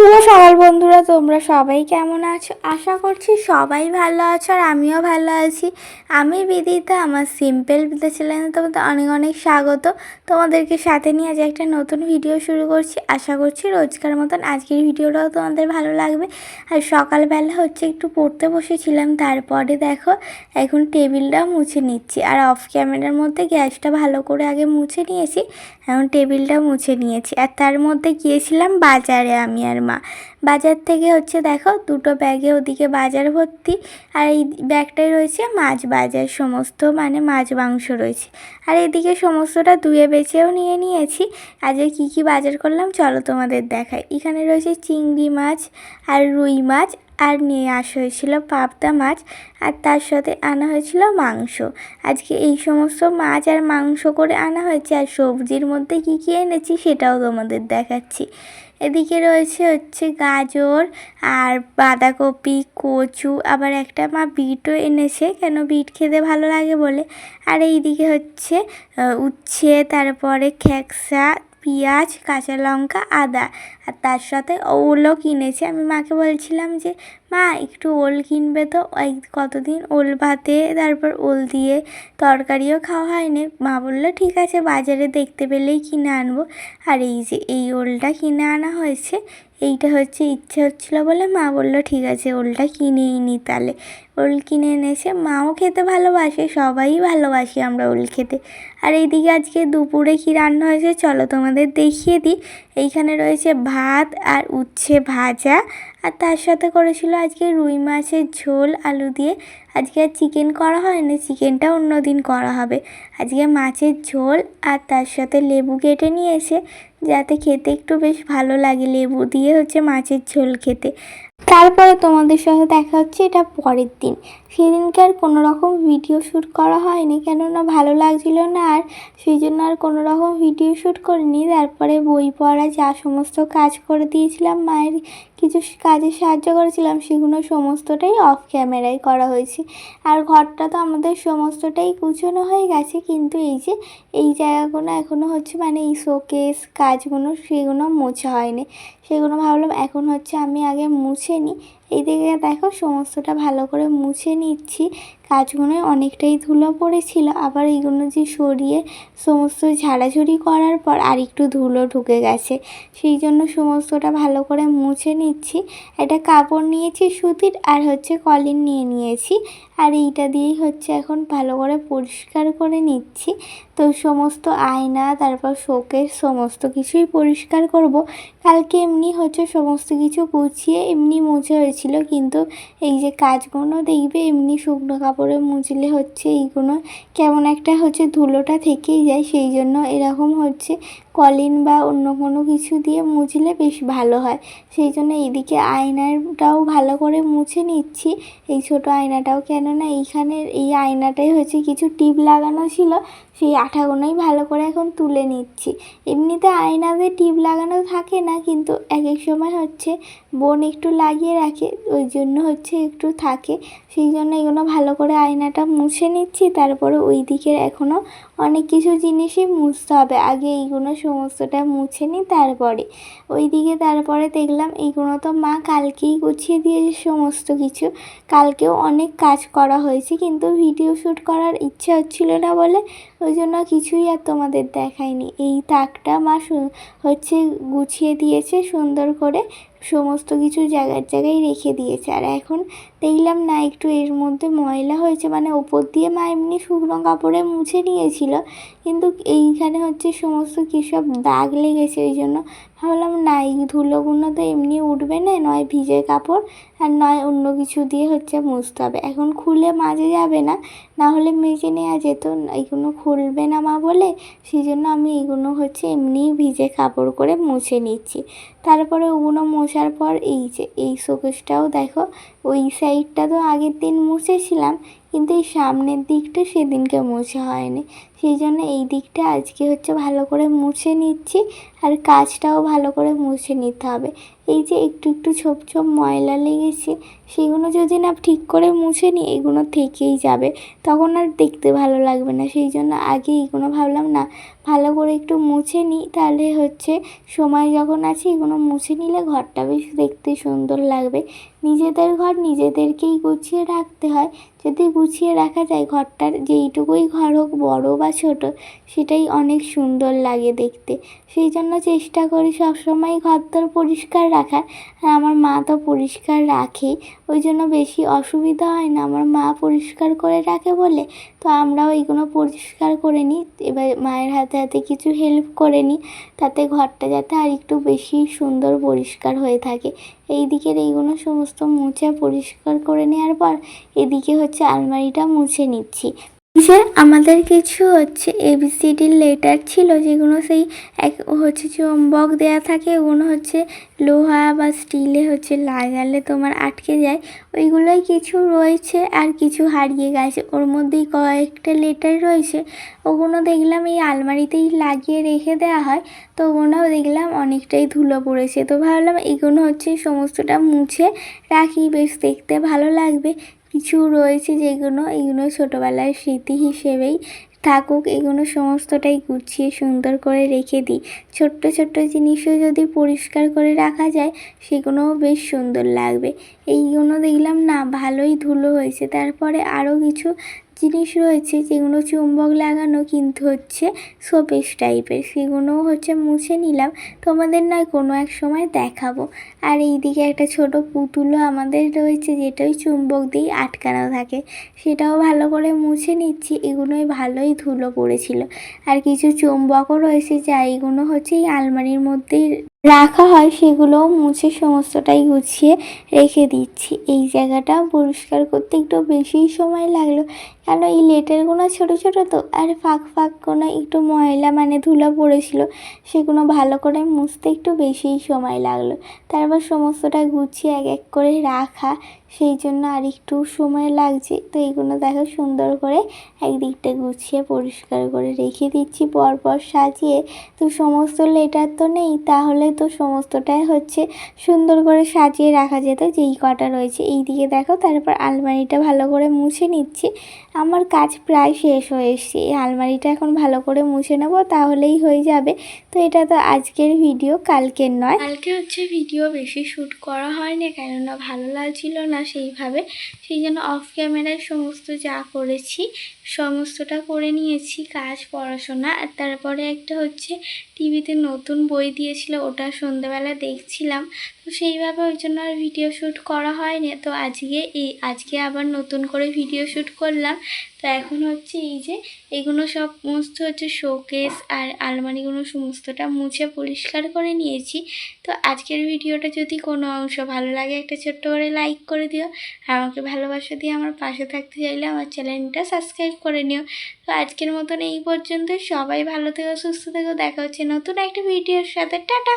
শুভ সকাল বন্ধুরা, তোমরা সবাই কেমন আছো? আশা করছি সবাই ভালো আছো আর আমিও ভালো আছি। আমি বিদিতা, আমার সিম্পল বিদ্যা চ্যানেলে তোমাদের অনেক অনেক স্বাগত। তোমাদেরকে সাথে নিয়ে আজ একটা নতুন ভিডিও শুরু করছি। আশা করছি রোজকার মতন আজকের ভিডিওটাও তোমাদের ভালো লাগবে। আর সকালবেলা একটু পড়তে বসেছিলাম, তারপরে দেখো এখন টেবিলটা মুছে নিচ্ছি। আর অফ ক্যামেরার মধ্যে গ্যাসটা ভালো করে আগে মুছে নিয়েছি, এখন টেবিলটা মুছে নিয়েছি। আর তার মধ্যে গিয়েছিলাম বাজারে আমি আর মা। বাজার থেকে দেখো দুটো ব্যাগে ওদিকে বাজার ভর্তি, আর এই ব্যাগটাই রয়েছে মাছ বাজার, সমস্ত মানে মাছ মাংস রয়েছে। আর এদিকে সমস্তটা ধুয়ে বেছেও নিয়ে নিয়েছি। আজকে কী কী বাজার করলাম চলো তোমাদের দেখাই। এখানে রয়েছে চিংড়ি মাছ আর রুই মাছ, আর নিয়ে আসা হয়েছিল পাবদা মাছ, আর তার সাথে আনা হয়েছিল মাংস। আজকে এই সমস্ত মাছ আর মাংস করে আনা হয়েছে। আর সবজির মধ্যে কী কী এনেছি সেটাও তোমাদের দেখাচ্ছি। এদিকে রয়েছে গাজর আর বাঁধাকপি, কচু, আবার একটা মা বিটও এনেছে, কেন বিট খেতে ভালো লাগে বলে। আর এইদিকে উচ্ছে, তারপরে খেকসা, পেঁয়াজ, কাঁচা লঙ্কা, আদা, আর তার সাথে ওলও কিনেছে। আমি মাকে বলছিলাম যে মা একটু ওল কিনবে তো, ওই কতদিন ওল ভাতে তারপর ওল দিয়ে তরকারিও খাওয়া হয়নি। মা বললো ঠিক আছে, বাজারে দেখতে পেলেই কিনে আনবো। আর এই ওলটা কিনে আনা হয়েছে। এইটা ইচ্ছে হচ্ছিলো বলে মা বললো ঠিক আছে ওলটা কিনেই নি তাহলে। ওল কিনে এনেছে, মাও খেতে ভালোবাসে, সবাই ভালোবাসি আমরা ওল খেতে। আর এইদিকে আজকে দুপুরে কী রান্না হয়েছে চলো তোমাদের দেখিয়ে দিই। এইখানে রয়েছে ভাত আর উচ্ছে ভাজা, আর তার সাথে করেছিল আজকে রুই মাছের ঝোল আলু দিয়ে। আজকে আর চিকেন করা হয়নি, চিকেনটা অন্য দিন করা হবে। আজকে মাছের ঝোল, আর তার সাথে লেবু কেটে নিয়েছে যাতে খেতে একটু বেশ ভালো লাগে, লেবু দিয়ে মাছের ঝোল খেতে। তারপরে তোমাদের সাথে দেখা হচ্ছে এটা পরের দিন। সেদিনকে আর কোনো রকম ভিডিও শ্যুট করা হয়নি, কেননা ভালো লাগছিল না, আর সেই জন্য আর কোনো রকম ভিডিও শ্যুট করিনি। তারপরে বই পড়া যা সমস্ত কাজ করে দিয়েছিলাম, মায়ের কিছু কাজে সাহায্য করেছিলাম, সেগুলো সমস্তটাই অফ ক্যামেরায় করা হয়েছে। আর ঘরটা তো আমাদের সমস্তটাই গুছানো হয়ে গেছে, কিন্তু এই জায়গাগুলো এখনও মানে এই শোকেস কাজগুলো সেগুলো মোছা হয়নি। সেগুলো ভাবলাম এখন আমি আগে মুছে নিই। এইদিকে দেখো সমস্তটা ভালো করে মুছে নিচ্ছি। কাজগুলো অনেকটাই ধুলো পড়েছিল, আবার এইগুলো সরিয়ে সমস্ত ঝাড়াঝুড়ি করার পর আর একটু ধুলো ঢুকে গেছে, সেই জন্য সমস্তটা ভালো করে মুছে নিচ্ছি। একটা কাপড় নিয়েছি সুতির, আর কলিন নিয়ে নিয়েছি, আর এইটা দিয়েই এখন ভালো করে পরিষ্কার করে নিচ্ছি। তো সমস্ত আয়না, তারপর শোকেস সমস্ত কিছুই পরিষ্কার করব। কালকে এমনি সমস্ত কিছু গুছিয়ে এমনি মুছে হয়েছিল, কিন্তু এই যে কাজগুলো দেখবে এমনি শুকনো কাপড়ে মুছলে এইগুলো কেমন একটা ধুলোটা থেকেই যায়, সেই জন্য এরকম কলিন বা অন্য কোনো কিছু দিয়ে মুছলে বেশ ভালো হয়। সেই জন্য এইদিকে আয়নাটাও ভালো করে মুছে নিচ্ছি, এই ছোট আয়নাটাও, কেননা এইখানের এই আয়নাটাই কিছু টিপ লাগানো ছিল, সেই আঠাগুলোই ভালো করে এখন তুলে নিচ্ছি। এমনিতে আয়নাতে টিপ লাগানো থাকে না, কিন্তু এক এক সময় বোন একটু লাগিয়ে রাখে, ওই জন্য একটু থাকে, সেই জন্য এগুলো ভালো করে আয়নাটা মুছে নিচ্ছি। তারপরে ওই দিকের এখনও অনেক কিছু জিনিসই মুছতে হবে, আগে এইগুলো সমস্তটা মুছে নিই তারপরে ওই দিকে। তারপরে দেখলাম এইগুলো তো মা কালকেই গুছিয়ে দিয়েছে সমস্ত কিছু, কালকেও অনেক কাজ করা হয়েছে, কিন্তু ভিডিও শ্যুট করার ইচ্ছে হচ্ছিল না বলে ওই জন্য কিছুই আর তোমাদের দেখায়নি। এই তাকটা মা গুছিয়ে দিয়েছে সুন্দর করে, সমস্ত কিছু জায়গায় রেখে দিয়েছে। আর এখন দেখলাম না একটু এর মধ্যে ময়লা হয়েছে, মানে ওপর দিয়ে মা এমনি শুকনো কাপড়ে মুছে নিয়েছিল, কিন্তু এইখানে সমস্ত কী সব দাগ লেগেছে, ওই জন্য ভাবলাম না এই ধুলোগুলো তো এমনি উঠবে না, নয় ভিজে কাপড় আর নয় অন্য কিছু দিয়ে মুছতে হবে। এখন খুলে মাজা যাবে না, না হলে মেজে নেওয়া যেত, এইগুলো খুলবে না মা বলে, সেই জন্য আমি এইগুলো এমনিই ভিজে কাপড় করে মুছে নিচ্ছি। তারপরে ওগুলো মোছার পর এই শোকেসটাও দেখো, ওই সাইডটা তো আগের দিন মুছেছিলাম, কিন্তু এই সামনের দিকটা সেদিনকে মোছা হয়নি, সেই জন্য এই দিকটা আজকে ভালো করে মুছে নিচ্ছি। আর কাজটাও ভালো করে মুছে নিতে হবে। এই যে একটু একটু ছোপ ছোপ ময়লা লেগেছে, সেগুলো যদি না ঠিক করে মুছে নিই এগুলো থেকেই যাবে, তখন আর দেখতে ভালো লাগবে না, সেই জন্য আগে এইগুলো ভাবলাম না ভালো করে একটু মুছে নিই, তাহলে হচ্ছে সময় যখন আছে এগুলো মুছে নিলে ঘরটা বেশ দেখতে সুন্দর লাগবে। নিজেদের ঘর নিজেদেরকেই গুছিয়ে রাখতে হয়। যদি গুছিয়ে রাখা যায় ঘরটার, যেইটুকুই ঘর হোক বড় বা ছোট, সেটাই অনেক সুন্দর লাগে দেখতে। সেই জন্য চেষ্টা করি সবসময় ঘরদোর পরিষ্কার রাখার। আর আমার মা তো পরিষ্কার রাখেই, ওই জন্য বেশি অসুবিধা হয় না। আমার মা পরিষ্কার করে রাখে বলে তো আমরাও এইগুলো পরিষ্কার করে নিই। এবার মায়ের হাতে হাতে কিছু হেল্প করে নিই, তাতে ঘরটা যাতে আর একটু বেশি সুন্দর পরিষ্কার হয়ে থাকে। এই দিকের এইগুলো সমস্ত মুছে পরিষ্কার করে নেওয়ার পর এদিকে হচ্ছে আলমারিটা মুছে নিচ্ছি। যে আমাদের কিছু হচ্ছে ABCDর লেটার ছিল, যেগুলো সেই এক হচ্ছে চুম্বক দেয়া থাকে, ওগুলো হচ্ছে লোহা বা স্টিলে হচ্ছে লাগালে তোমার আটকে যায়, ওইগুলোই কিছু রয়েছে আর কিছু হারিয়ে গেছে। ওর মধ্যেই কয়েকটা লেটার রয়েছে, ওগুলো দেখলাম এই আলমারিতেই লাগিয়ে রেখে দেওয়া হয়, তো ওগুলোও দেখলাম অনেকটাই ধুলো পড়েছে। তো ভাবলাম এগুলো হচ্ছে সমস্তটা মুছে রাখি, বেশ দেখতে ভালো লাগবে। কিছু রয়েছে যেগুলো, এগুলো ছোটোবেলার স্মৃতি হিসেবেই থাকুক, এগুলো সমস্তটাই গুছিয়ে সুন্দর করে রেখে দিই। ছোট্ট ছোট্ট জিনিসও যদি পরিষ্কার করে রাখা যায় সেগুলোও বেশ সুন্দর লাগবে। এইগুলো দেখলাম না ভালোই ধুলো হয়েছে। তারপরে আরও কিছু জিনিস রয়েছে যেগুলো চুম্বক লাগানো কিন্তু হচ্ছে শোপিস টাইপের, সেগুলোও হচ্ছে মুছে নিলাম, তোমাদের নয় কোনো এক সময় দেখাবো। আর এইদিকে একটা ছোট পুতুলও আমাদের রয়েছে, যেটা ওই চুম্বক দিয়েই আটকানো থাকে, সেটাও ভালো করে মুছে নিচ্ছি। এগুলোই ভালোই ধুলো পড়েছিল। আর কিছু চুম্বকও রয়েছে যা এইগুলো হচ্ছে এই আলমারির মধ্যেই রাখা হয়, সেগুলোও মুছে সমস্তটাই গুছিয়ে রেখে দিচ্ছি। এই জায়গাটা পরিষ্কার করতে একটু বেশিই সময় লাগলো, কেন এই লেটারগুলো ছোটো ছোটো তো, আর ফাঁক ফাঁক কোনো একটু ময়লা মানে ধুলো পড়েছিল, সেগুলো ভালো করে মুছতে একটু বেশিই সময় লাগলো। তারপর সমস্তটা গুছিয়ে এক এক করে রাখা, সেই জন্য আর একটু সময় লাগছে। তো এইগুলো দেখো সুন্দর করে একদিকটা গুছিয়ে পরিষ্কার করে রেখে দিচ্ছি পরপর সাজিয়ে। তো সমস্ত লেটার তো নেই, তাহলে তো সমস্তটাই হচ্ছে সুন্দর করে সাজিয়ে রাখা যেত, যেই কটা রয়েছে। এই দিকে দেখো তারপর আলমারিটা ভালো করে মুছে নিচ্ছি। আমার কাজ প্রায় শেষ হয়ে এসেছে, এই আলমারিটা এখন ভালো করে মুছে নেব, তাহলেই হয়ে যাবে। তো এটা তো আজকের ভিডিও, কালকের নয়। কালকে হচ্ছে ভিডিও বেশি শ্যুট করা হয়নি, কেননা ভালো লাগছিল না সেইভাবে, সেই জন্য অফ ক্যামেরায় সমস্ত যা করেছি সমস্তটা করে নিয়েছি, কাজ পড়াশোনা। আর তারপরে একটা হচ্ছে টিভিতে নতুন বই দিয়েছিল, ওটা সন্ধ্যেবেলা দেখছিলাম, তো সেইভাবে ওই জন্য আর ভিডিও শ্যুট করা হয়নি। তো আজকে আবার নতুন করে ভিডিও শ্যুট করলাম। তো এখন হচ্ছে এই যে এগুলো সমস্ত হচ্ছে শোকেস আর আলমারিগুলো সমস্তটা মুছে পরিষ্কার করে নিয়েছি। তো আজকের ভিডিওটা যদি কোনো অংশ ভালো লাগে একটা ছোট্ট করে লাইক করে দিও। আমাকে ভালোবাসা দিয়ে আমার পাশে থাকতে চাইলে আমার চ্যানেলটা সাবস্ক্রাইব করে নিও। তো আজকের মতন এই পর্যন্ত, সবাই ভালো থেকো, সুস্থ থেকো, দেখা হচ্ছে নতুন একটা ভিডিওর সাথে। টাটা।